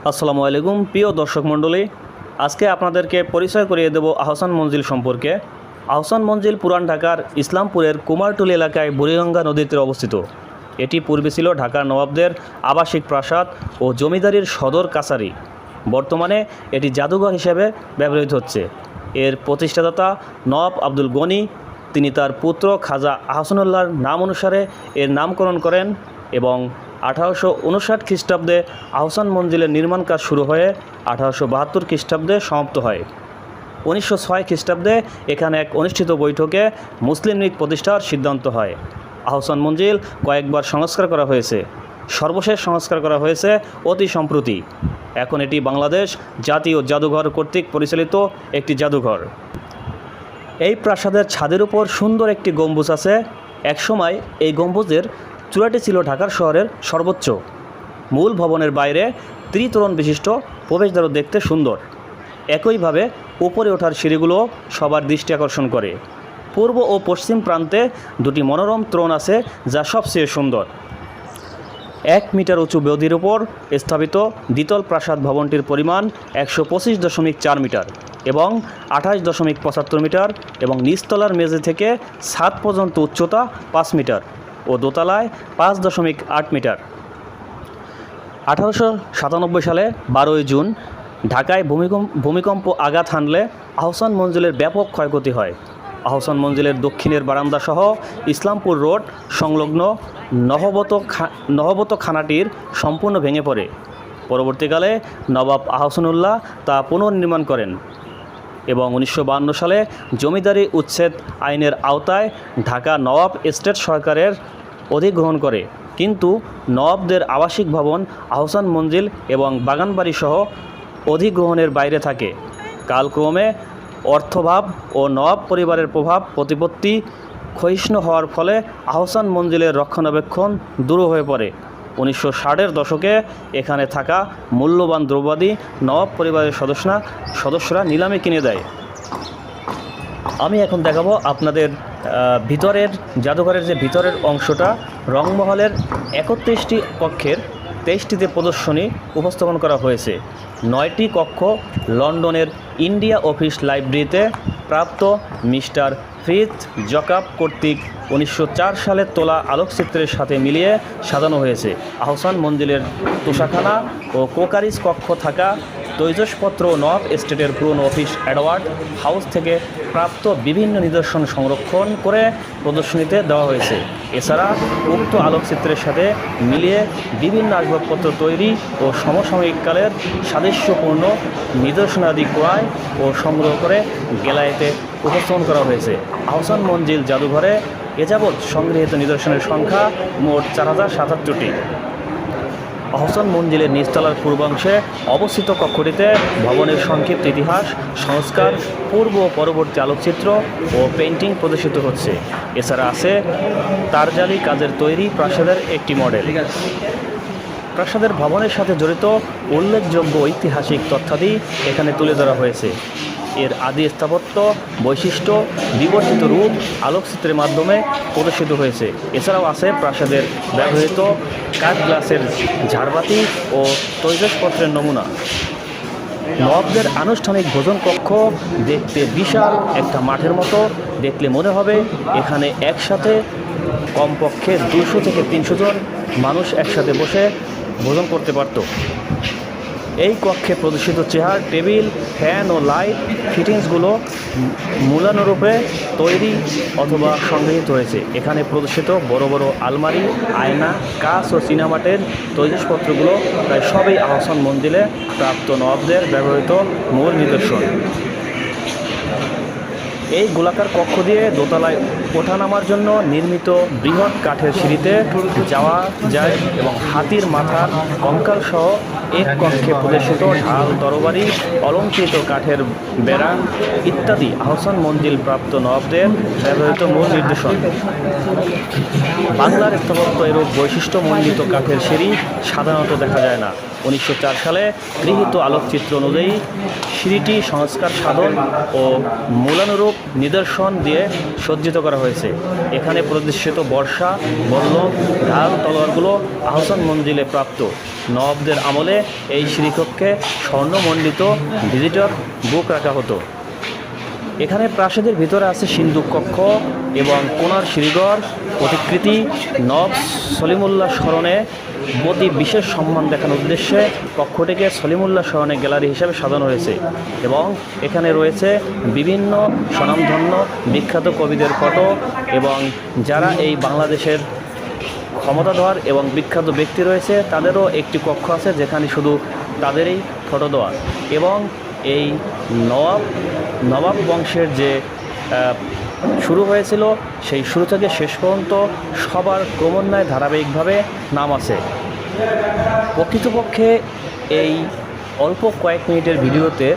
আসসালামু আলাইকুম প্রিয় দর্শক মণ্ডলী, আজকে আপনাদেরকে পরিচয় করিয়ে দেব আহসান মঞ্জিল সম্পর্কে। আহসান মঞ্জিল পুরান ঢাকার ইসলামপুরের কুমারটুলি এলাকায় বুড়িগঙ্গা নদীর তীরে অবস্থিত। এটি পূর্বে ছিল ঢাকার নবাবদের আবাসিক প্রাসাদ ও জমিদারির সদর কাছারি। বর্তমানে এটি জাদুঘর হিসেবে ব্যবহৃত হচ্ছে। এর প্রতিষ্ঠাতা নওয়াব আব্দুল গনি, তিনি তার পুত্র খাজা আহসানুল্লাহর নাম অনুসারে এর নামকরণ করেন এবং 1859 খ্রিস্টাব্দে আহসান মঞ্জিলের নির্মাণ কাজ শুরু হয়ে 1872 খ্রিস্টাব্দে সমাপ্ত হয়। 1906 খ্রিস্টাব্দে এখানে এক অনুষ্ঠিত বৈঠকে মুসলিম লীগ প্রতিষ্ঠার সিদ্ধান্ত হয়। আহসান মঞ্জিল কয়েকবার সংস্কার করা হয়েছে। সর্বশেষ সংস্কার করা হয়েছে অতি সম্প্রতি। এখন এটি বাংলাদেশ জাতীয় জাদুঘর কর্তৃক পরিচালিত একটি জাদুঘর। এই প্রাসাদের ছাদের উপর সুন্দর একটি গম্বুজ আছে। একসময় এই গম্বুজের চূড়াটি ছিল ঢাকার শহরের সর্বোচ্চ। মূল ভবনের বাইরে ত্রিতোরণ বিশিষ্ট প্রবেশদ্বারও দেখতে সুন্দর। একইভাবে উপরে ওঠার সিঁড়িগুলো সবার দৃষ্টি আকর্ষণ করে। পূর্ব ও পশ্চিম প্রান্তে দুটি মনোরম তোরণ আছে, যা সবচেয়ে সুন্দর। 1 মিটার উঁচু বেদির উপর স্থাপিত দ্বিতল প্রাসাদ ভবনটির পরিমাণ 125.4 মিটার এবং 28.75 মিটার এবং নিচতলার মেঝে থেকে ছাদ পর্যন্ত উচ্চতা 5 মিটার ও দোতলায় 5.8 মিটার। 1897 সালে 12 জুন ঢাকায় ভূমিকম্প আঘাত হানলে আহসান মঞ্জিলের ব্যাপক ক্ষয়ক্ষতি হয়। আহসান মঞ্জিলের দক্ষিণের বারান্দা সহ ইসলামপুর রোড সংলগ্ন নহবত খানাটির সম্পূর্ণ ভেঙে পড়ে। পরবর্তীকালে নবাব আহসানুল্লাহ তা পুনর্নির্মাণ করেন এবং 1952 সালে জমিদারি উচ্ছেদ আইনের আওতায় ঢাকা নওয়াব এস্টেট সরকারের অধিগ্রহণ করে। কিন্তু নওয়াবদের আবাসিক ভবন আহসান মঞ্জিল এবং বাগানবাড়ি সহ অধিগ্রহণের বাইরে থাকে। কালক্রমে অর্থভাব ও নওয়াব পরিবারের প্রভাব প্রতিপত্তি ক্ষয়িষ্ণু হওয়ার ফলে আহসান মঞ্জিলের রক্ষণাবেক্ষণ দূর হয়ে পড়ে। 1960-এর দশকে এখানে থাকা মূল্যবান দ্রব্যাদি নওয়াব পরিবারের সদস্যরা নিলামে কিনে দেয়। আমি এখন দেখাবো আপনাদের ভিতরের জাদুঘরের যে ভিতরের অংশটা। রংমহলের 31টি কক্ষের 23টিতে প্রদর্শনী উপস্থাপন করা হয়েছে। 9টি কক্ষ লন্ডনের ইন্ডিয়া অফিস লাইব্রেরিতে প্রাপ্ত মিস্টার ফ্রিথ জকাব কর্তৃক 1904 সালে তোলা আলোকচিত্রের সাথে মিলিয়ে সাজানো হয়েছে। আহসান মঞ্জিলের তোষাখানা ও কোকারিজ কক্ষ থাকা তৈজসপত্র নওয়াব এস্টেটের পুরনো অফিস অ্যাডওয়ার্ড হাউস থেকে প্রাপ্ত বিভিন্ন নিদর্শন সংরক্ষণ করে প্রদর্শনীতে দেওয়া হয়েছে। এছাড়া উক্ত আলোকচিত্রের সাথে মিলিয়ে বিভিন্ন আসবাবপত্র তৈরি ও সমসাময়িককালের সাদৃশ্যপূর্ণ নিদর্শনাদি ক্রয় ও সংগ্রহ করে গ্যালারিতে উপস্থাপন করা হয়েছে। আহসান মঞ্জিল জাদুঘরে এযাবৎ সংগৃহীত নিদর্শনের সংখ্যা মোট 4077টি। আহসান মঞ্জিলের নিচতলার পূর্বাংশে অবস্থিত কক্ষটিতে ভবনের সংক্ষিপ্ত ইতিহাস, সংস্কার, পূর্ব ও পরবর্তী আলোকচিত্র ও পেইন্টিং প্রদর্শিত হচ্ছে। এছাড়া আছে তারজালি কাজের তৈরি প্রাসাদের একটি মডেল। প্রাসাদের ভবনের সাথে জড়িত উল্লেখযোগ্য ঐতিহাসিক তথ্যাদি এখানে তুলে ধরা হয়েছে। এর আদি স্থাপত্য বৈশিষ্ট্য বিবর্তিত রূপ আলোকচিত্রের মাধ্যমে প্রদর্শিত হয়েছে। এছাড়াও আছে প্রাসাদের ব্যবহৃত কাঠ গ্লাসের ঝাড়বাতি ও তৈজসপত্রের নমুনা। নবাবদের আনুষ্ঠানিক ভোজন কক্ষ দেখতে বিশাল একটা মাঠের মতো। দেখলে মনে হবে এখানে একসাথে কমপক্ষে 200 থেকে 300 জন মানুষ একসাথে বসে ভোজন করতে পারত। এই কক্ষে প্রদর্শিত চেয়ার, টেবিল, ফ্যান ও লাইট ফিটিংসগুলো মূলানুরূপে তৈরি অথবা সংগৃহীত হয়েছে। এখানে প্রদর্শিত বড় বড় আলমারি, আয়না, কাঁচ ও চীনামাটির তৈজসপত্রগুলো প্রায় সবই আহসান মঞ্জিলে প্রাপ্ত নওয়াবদের ব্যবহৃত মূল নিদর্শন। এই গোলাকার কক্ষ দিয়ে দোতলায় ওঠানামার জন্য নির্মিত বৃহৎ কাঠের সিঁড়িতে যাওয়া যায় এবং হাতির মাথার কঙ্কাল সহ এক কক্ষে প্রদর্শিত ঢাল, তরবারি, অলঙ্কৃত কাঠের বেড়া ইত্যাদি আহসান মঞ্জিল প্রাপ্ত নওয়াবদের ব্যবহৃত মূল নিদর্শন। বাংলার স্থাপত্য এরূপ বৈশিষ্ট্যমণ্ডিত কাঠের সিঁড়ি সাধারণত দেখা যায় না। 1904 সালে গৃহীত আলোকচিত্র অনুযায়ী সিঁড়িটি সংস্কার সাধন ও মূলানুরূপ নিদর্শন দিয়ে সজ্জিত করা হয়েছে। এখানে প্রদর্শিত বর্শা, বল্লম, ঢাল, তলোয়ারগুলো আহসান মঞ্জিলে প্রাপ্ত। নবাবদের আমলে এই শ্রীকক্ষে স্বর্ণমণ্ডিত ভিজিটর বুক রাখা হতো। এখানে প্রাসাদের ভিতরে আছে সিন্ধুক কক্ষ এবং কোণার সিঁড়িঘর প্রতিকৃতি। নবাব সলিমুল্লাহ স্মরণে প্রতি বিশেষ সম্মান দেখানোর উদ্দেশ্যে কক্ষটিকে সলিমুল্লাহ স্মরণে গ্যালারি হিসেবে সাজানো হয়েছে এবং এখানে রয়েছে বিভিন্ন স্বনামধন্য বিখ্যাত কবিদের ফটো এবং যারা এই বাংলাদেশের ক্ষমতাধর এবং বিখ্যাত ব্যক্তি রয়েছে তাদেরও একটি কক্ষ আছে যেখানে শুধু তাদেরই ফটো দেওয়া। এবং এই নবাব বংশের যে শুরু হয়েছিল সেই শুরু থেকে শেষ পর্যন্ত সবার ক্রমান্বয়ে ধারাবাহিকভাবে নাম আছে। প্রকৃতপক্ষে এই অল্প কয়েক মিনিটের ভিডিওতে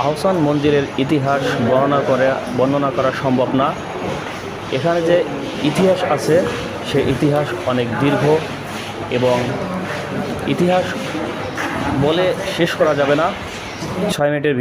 আহসান মঞ্জিলের ইতিহাস বর্ণনা করা সম্ভব না। এখানে যে ইতিহাস আছে সেই ইতিহাস অনেক দীর্ঘ এবং ইতিহাস বলে শেষ করা যাবে না 6 মিনিটের